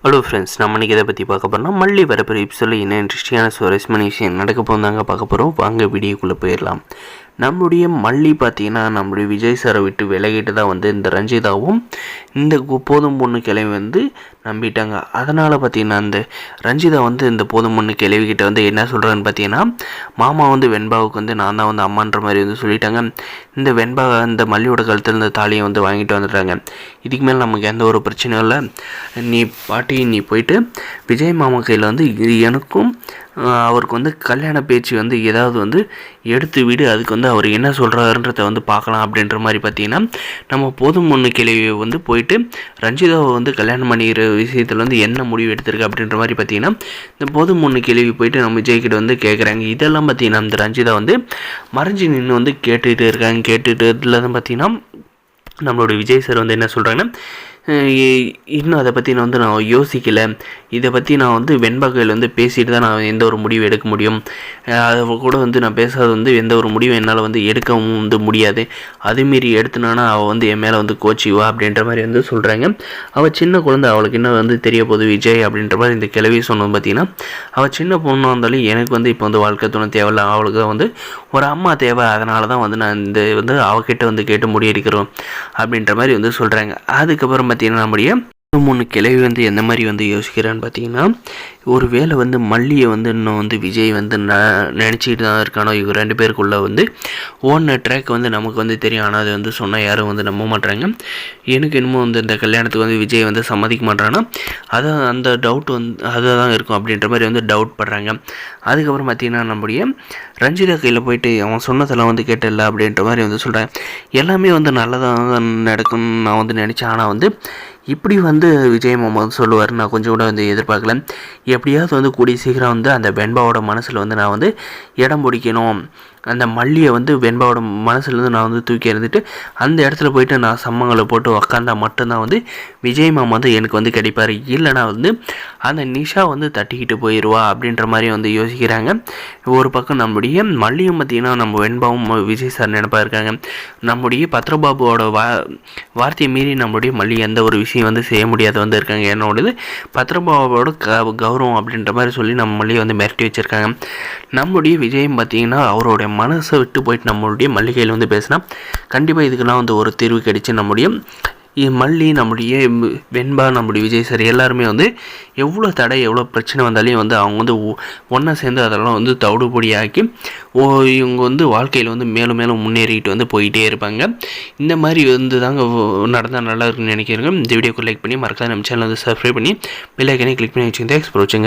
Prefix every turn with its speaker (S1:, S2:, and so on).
S1: Hello friends, நம்ம இன்றைக்கி இதை பற்றி பார்க்க போகிறோம். மல்லி வரப்போகிற எபிசோடில் என்ன இன்ட்ரெஸ்டிங்கான சுவாரஸ்யமான விஷயம் நடக்க போந்தாங்க பார்க்க போகிறோம். வாங்க வீடியோக்குள்ளே போயிடலாம். நம்முடைய மல்லி பார்த்திங்கன்னா நம்முடைய விஜய் சாரை விட்டு விலகிட்டு தான் வந்து இந்த ரஞ்சிதாவும் இந்த போதும் பொண்ணு கிளவி வந்து நம்பிட்டாங்க. அதனால் பார்த்திங்கன்னா இந்த ரஞ்சிதா வந்து இந்த போதும் பொண்ணு கிளவிக்கிட்ட வந்து என்ன சொல்கிறான்னு பார்த்தீங்கன்னா, மாமா வந்து வெண்பாவுக்கு வந்து நான் தான் வந்து அம்மான்ற மாதிரி வந்து சொல்லிட்டாங்க. இந்த வெண்பா இந்த மல்லியோட கழுத்தில் இந்த தாலியை வந்து வாங்கிட்டு வந்துடுறாங்க. இதுக்கு மேலே நமக்கு எந்த ஒரு பிரச்சனையும் இல்லை. நீ போயிட்டு விஜய் மாமா கையில் வந்து எனக்கும் அவருக்கு வந்து கல்யாண பேச்சு வந்து ஏதாவது வந்து எடுத்து விடு, அதுக்கு வந்து அவர் என்ன சொல்கிறாருன்றதை வந்து பார்க்கலாம் அப்படின்ற மாதிரி பார்த்தீங்கன்னா, நம்ம போதும் பொண்ணு கிளவியை வந்து போயிட்டு ரஞ்சிதாவை வந்து கல்யாணம் பண்ணிக்கிற விஷயத்தில் வந்து என்ன முடிவு எடுத்திருக்கு அப்படின்ற மாதிரி பார்த்தீங்கன்னா, இந்த போதும் பொண்ணு கிளவி போயிட்டு நம்ம விஜய்கிட்ட வந்து கேட்குறாங்க. இதெல்லாம் பார்த்தீங்கன்னா இந்த ரஞ்சிதா வந்து மறைஞ்சி நின்று வந்து கேட்டுகிட்டு இருக்காங்க. கேட்டுகிட்டு இதில் தான் பார்த்தீங்கன்னா நம்மளோட விஜய் சார் வந்து என்ன சொல்கிறாங்கன்னா, இன்னும் அதை பற்றி நான் யோசிக்கலை. இதை பற்றி நான் வந்து வெண்பா கையில் வந்து பேசிட்டு தான் நான் எந்த ஒரு முடிவு எடுக்க முடியும். அதை கூட வந்து நான் பேசாத வந்து எந்த ஒரு முடிவும் என்னால் வந்து எடுக்கவும் வந்து முடியாது. அதுமாரி எடுத்துனானா அவள் வந்து என் மேலே வந்து கோச்சிவா அப்படின்ற மாதிரி வந்து சொல்கிறாங்க. அவள் சின்ன குழந்தை, அவளுக்கு என்ன வந்து தெரிய போகுது விஜய் அப்படின்ற மாதிரி இந்த கிளவி சொன்னது பார்த்திங்கன்னா, அவள் சின்ன பொண்ணாக இருந்தாலும் எனக்கு வந்து இப்போ வந்து வாழ்க்கை துணை தேவையில்லை, அவளுக்கு தான் வந்து ஒரு அம்மா தேவை. அதனால தான் வந்து நான் இந்த வந்து அவகிட்ட வந்து கேட்டு முடியெடுக்கிறோம் அப்படின்ற மாதிரி வந்து சொல்கிறாங்க. அதுக்கப்புறம் பார்த்தீங்கன்னா நம்முடைய 3 கிளவி வந்து எந்த மாதிரி வந்து யோசிக்கிறான்னு பார்த்தீங்கன்னா, ஒரு வேளை வந்து மல்லியை வந்து இன்னும் வந்து விஜய் வந்து நினச்சிட்டு தான் இருக்கானோ. இவங்க 2 பேருக்குள்ளே வந்து ஓன ட்ராக் வந்து நமக்கு வந்து தெரியும். ஆனால் அது வந்து சொன்னால் யாரும் வந்து நம்ப மாட்டாங்க. எனக்கு என்னமோ வந்து இந்த கல்யாணத்துக்கு வந்து விஜய் வந்து சம்மதிக்க மாட்டான்னா, அந்த டவுட் வந்து அதை தான் இருக்கும் அப்படின்ற மாதிரி வந்து டவுட் படுறாங்க. அதுக்கப்புறம் பார்த்திங்கன்னா நம்முடைய ரஞ்சிதா கையில் போயிட்டு அவன் சொன்னதெல்லாம் வந்து கேட்டல அப்படின்ற மாதிரி வந்து சொல்கிறேன். எல்லாமே வந்து நல்லதாக நடக்கும்னு நான் வந்து நினச்சேன். ஆனால் வந்து இப்படி வந்து விஜய் மாமா வந்து சொல்லுவார் நான் கொஞ்சம் கூட வந்து எதிர்பார்க்கல. எப்படியாவது வந்து கூடிய சீக்கிரம் வந்து அந்த வெண்பாவோட மனசில் வந்து நான் வந்து இடம் பிடிக்கணும். அந்த மல்லியை வந்து வெண்பாவோட மனசுலேருந்து நான் வந்து தூக்கி எறிந்துட்டு அந்த இடத்துல போயிட்டு நான் சம்மங்களை போட்டு உக்காந்தா மட்டும்தான் வந்து விஜய் மாமா வந்து எனக்கு வந்து கிடைப்பார். இல்லைனா வந்து அந்த நிஷா வந்து தட்டிக்கிட்டு போயிடுவா அப்படின்ற மாதிரி வந்து யோசிக்கிறாங்க. ஒரு பக்கம் நம்முடைய மல்லியும் பார்த்திங்கன்னா நம்ம வெண்பாவும் விஜய் சார் நினைப்பா இருக்காங்க. நம்முடைய பத்ரபாபுவோட வார்த்தையை மீறி நம்மளுடைய மல்லி எந்த ஒரு விஷயம் வந்து செய்ய முடியாத வந்து இருக்காங்க. என்னோடது பத்ரபாபுவோட கௌரவம் அப்படின்ற மாதிரி சொல்லி நம்ம மல்லியை வந்து மிரட்டி வச்சுருக்காங்க. நம்முடைய விஜயம் பார்த்திங்கன்னா அவருடைய மனசை விட்டு போயிட்டு நம்மளுடைய மல்லிகையில் வந்து பேசினா கண்டிப்பாக இதுக்கெல்லாம் வந்து ஒரு தீர்வு கிடைச்சி நம்முடைய மல்லி நம்முடைய வெண்பா நம்முடைய விஜய் சார் எல்லாருமே வந்து எவ்வளோ தடை எவ்வளோ பிரச்சனை வந்தாலையும் வந்து அவங்க வந்து ஒன்றா சேர்ந்து அதெல்லாம் வந்து தவிடுபொடியாக்கி இவங்க வந்து வாழ்க்கையில் வந்து மேலும் மேலும் முன்னேறிட்டு வந்து போயிட்டே இருப்பாங்க. இந்த மாதிரி வந்து தாங்க நடந்தால் நல்லா இருக்குன்னு நினைக்கிறேங்க. இந்த வீடியோக்கு லைக் பண்ணி மறக்காத நம்ம சேனல் வந்து சப்ஸ்கிரைப் பண்ணி பெல் ஐக்கனை கிளிக் பண்ணி வச்சுங்க. தேங்க்ஸ் ஃபார் வாட்சிங்.